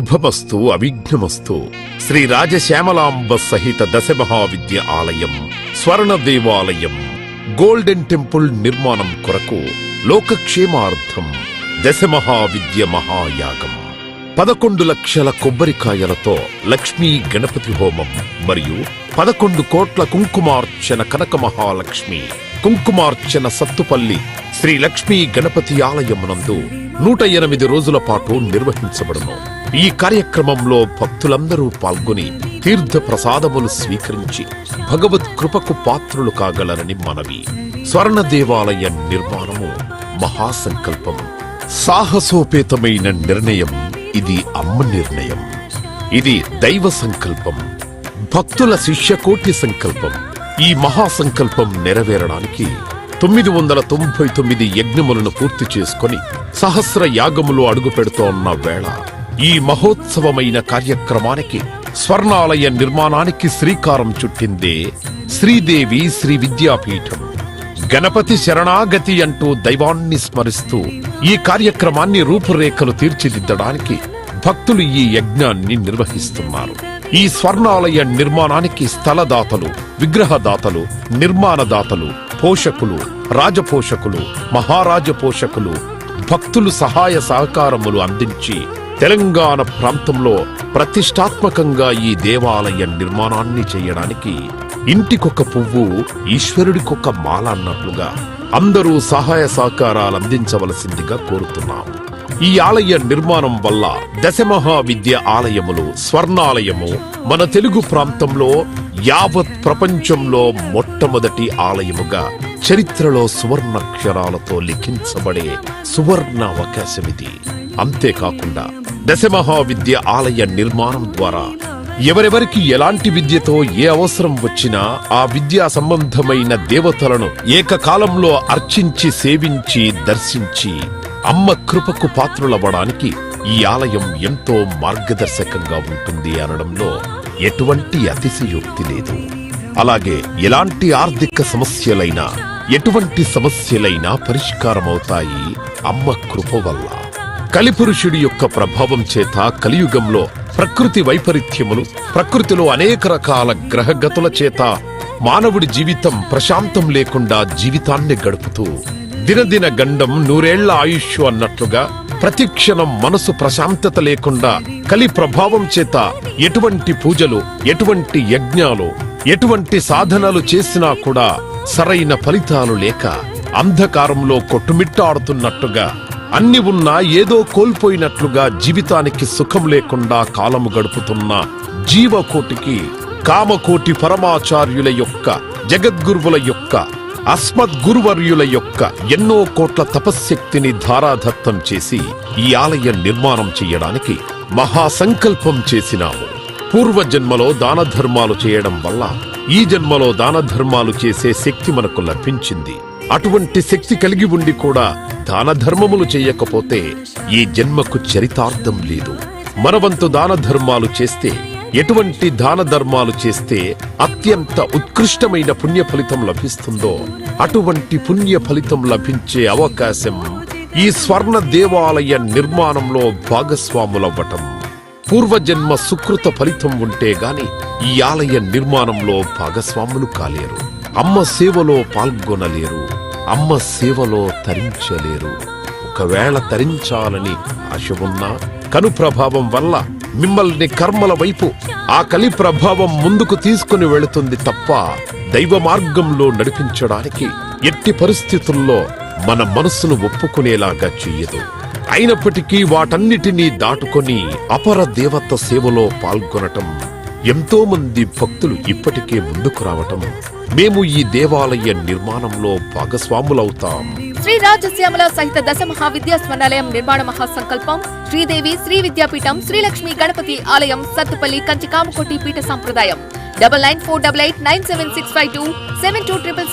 శుభమస్తు అవిఘ్నమస్తు. శ్రీ రాజశ్యామలాంబ సహిత దశమహావిద్య ఆలయం, స్వర్ణ దేవాలయం, గోల్డెన్ టెంపుల్ నిర్మాణం కొరకు లోకక్షేమార్థం దశమహావిద్య మహాయాగం. 11 లక్షల కొబ్బరికాయలతో లక్ష్మీ గణపతి హోమం మరియు 11 కోట్ల కుంకుమార్చన కనక మహాలక్ష్మి కుంకుమార్చన సత్తుపల్లి శ్రీ లక్ష్మీ గణపతి ఆలయమునందు 108 రోజుల పాటు నిర్వహించబడును. ఈ కార్యక్రమంలో భక్తులందరూ పాల్గొని తీర్థ ప్రసాదములు స్వీకరించి భగవత్ కృపకు పాత్రులు కాగలరని మనవి. స్వర్ణ దేవాలయ నిర్మాణము మహాసంకల్పం, సాహసోపేతమైన నిర్ణయం. ఇది అమ్మ నిర్ణయం, ఇది దైవ సంకల్పం, భక్తుల శిష్యకోటి సంకల్పం. ఈ మహాసంకల్పం నెరవేరడానికి 999 యజ్ఞములను పూర్తి చేసుకుని సహస్ర యాగములు అడుగు పెడుతోన్న వేళ ఈ మహోత్సవమైన కార్యక్రమానికి స్వర్ణాలయ నిర్మాణానికి శ్రీకారం చుట్టిందే శ్రీదేవి శ్రీ విద్యాపీఠం. గణపతి శరణాగతి అంటూ దైవాన్ని స్మరిస్తూ ఈ కార్యక్రమాన్ని రూపురేఖలు తీర్చిదిద్దడానికి భక్తులు ఈ యజ్ఞాన్ని నిర్వహిస్తున్నారు. ఈ స్వర్ణాలయ నిర్మాణానికి స్థలదాతలు, విగ్రహదాతలు, నిర్మాణదాతలు, పోషకులు, రాజపోషకులు, మహారాజ పోషకులు, భక్తులు సహాయ సహకారములు అందించి తెలంగాణ ప్రాంతంలో ప్రతిష్టాత్మకంగా ఈ దేవాలయ నిర్మాణాన్ని చేయడానికి ఇంటికొక పువ్వు ఈశ్వరుడికొక మాల అన్నట్లుగా అందరూ సహాయ సహకారాలు అందించవలసిందిగా కోరుతున్నాం. ఈ ఆలయ నిర్మాణం వల్ల దశమహావిద్య ఆలయములు, స్వర్ణాలయము మన తెలుగు ప్రాంతంలో యావత్ ప్రపంచంలో మొట్టమొదటి ఆలయముగా చరిత్రలో సువర్ణాక్షరాలతో లిఖించబడే సువర్ణ అవకాశమిది. అంతేకాకుండా దశమహావిద్య ఆలయ నిర్మాణం ద్వారా ఎవరెవరికి ఎలాంటి విద్యతో ఏ అవసరం వచ్చినా ఆ విద్యా సంబంధమైన దేవతలను ఏకకాలంలో అర్చించి సేవించి దర్శించి అమ్మ కృపకు పాత్రులవ్వడానికి ఈ ఆలయం ఎంతో మార్గదర్శకంగా ఉంటుంది అనడంలో ఎటువంటి అతిశయోక్తి లేదు. అలాగే ఎలాంటి ఆర్థిక సమస్యలైనా, ఎటువంటి సమస్యలైనా పరిష్కారమవుతాయి అమ్మ కృప వల్ల. కలిపురుషుడి యొక్క ప్రభావం చేత కలియుగంలో ప్రకృతి వైపరీత్యములు, ప్రకృతిలో అనేక రకాల గ్రహగతుల చేత మానవుడి జీవితం ప్రశాంతం లేకుండా జీవితాన్ని గడుపుతూ దినదిన గండం 100 ఆయుష్ అన్నట్లుగా ప్రతిక్షణం మనసు ప్రశాంతత లేకుండా కలి ప్రభావం చేత ఎటువంటి పూజలు, ఎటువంటి యజ్ఞాలు, ఎటువంటి సాధనలు చేసినా కూడా సరైన ఫలితాలు లేక అంధకారంలో కొట్టుమిట్టాడుతున్నట్టుగా, అన్ని ఉన్నా ఏదో కోల్పోయినట్లుగా జీవితానికి సుఖం లేకుండా కాలము గడుపుతున్న జీవకోటికి కామకోటి పరమాచార్యుల యొక్క, జగద్గురువుల యొక్క, అస్మద్గురువర్యుల యొక్క ఎన్నో కోట్ల తపశ్శక్తిని ధారాధత్తం చేసి ఈ ఆలయ నిర్మాణం చెయ్యడానికి మహాసంకల్పం చేసినాము. పూర్వజన్మలో దాన ధర్మాలు చేయడం వల్ల ఈ జన్మలో దాన ధర్మాలు చేసే శక్తి మనకు లభించింది. అటువంటి శక్తి కలిగి ఉండి కూడా దాన ధర్మములు చేయకపోతే ఈ జన్మకు చరితార్థం లేదు. మనవంతు దాన ధర్మాలు చేస్తే, ఎటువంటి దాన ధర్మాలు చేస్తే అత్యంత ఉత్కృష్టమైన పుణ్య ఫలితం లభిస్తుందో అటువంటి పుణ్య ఫలితం లభించే అవకాశం ఈ స్వర్ణ దేవాలయ నిర్మాణంలో భాగస్వాములవ్వటం. పూర్వజన్మ సుకృత ఫలితం ఉంటే గాని ఈ ఆలయ నిర్మాణంలో భాగస్వాములు కాలేరు. అమ్మ సేవలో పాల్గొనలేరు, అమ్మ సేవలో తరించలేరు. ఒకవేళ తరించాలని ఆశ ఉన్నా కను ప్రభావం వల్ల మిమ్మల్ని కర్మల వైపు ఆ కలి ప్రభావం ముందుకు తీసుకుని వెళుతుంది తప్ప దైవ మార్గంలో నడిపించడానికి ఎట్టి పరిస్థితుల్లో మన మనస్సును ఒప్పుకునేలాగా చెయ్యదు. అయినప్పటికీ వాటన్నిటినీ దాటుకొని అపర దేవత సేవలో పాల్గొనటం, ఎంతో మంది భక్తులు ఇప్పటికే ముందుకు రావటం, మేము ఈ దేవాలయ నిర్మాణంలో భాగస్వాములవుతాం. శ్రీ రాజశ్యామల సహిత దశమహావిద్యా స్వర్ణాలయం నిర్మాణ మహాసంకల్పం. శ్రీదేవి శ్రీ విద్యాపీఠం, శ్రీ లక్ష్మీ గణపతి ఆలయం, సత్తుపల్లి, కంచి కామకోటి పీఠ సంప్రదాయం. 9948897652 7277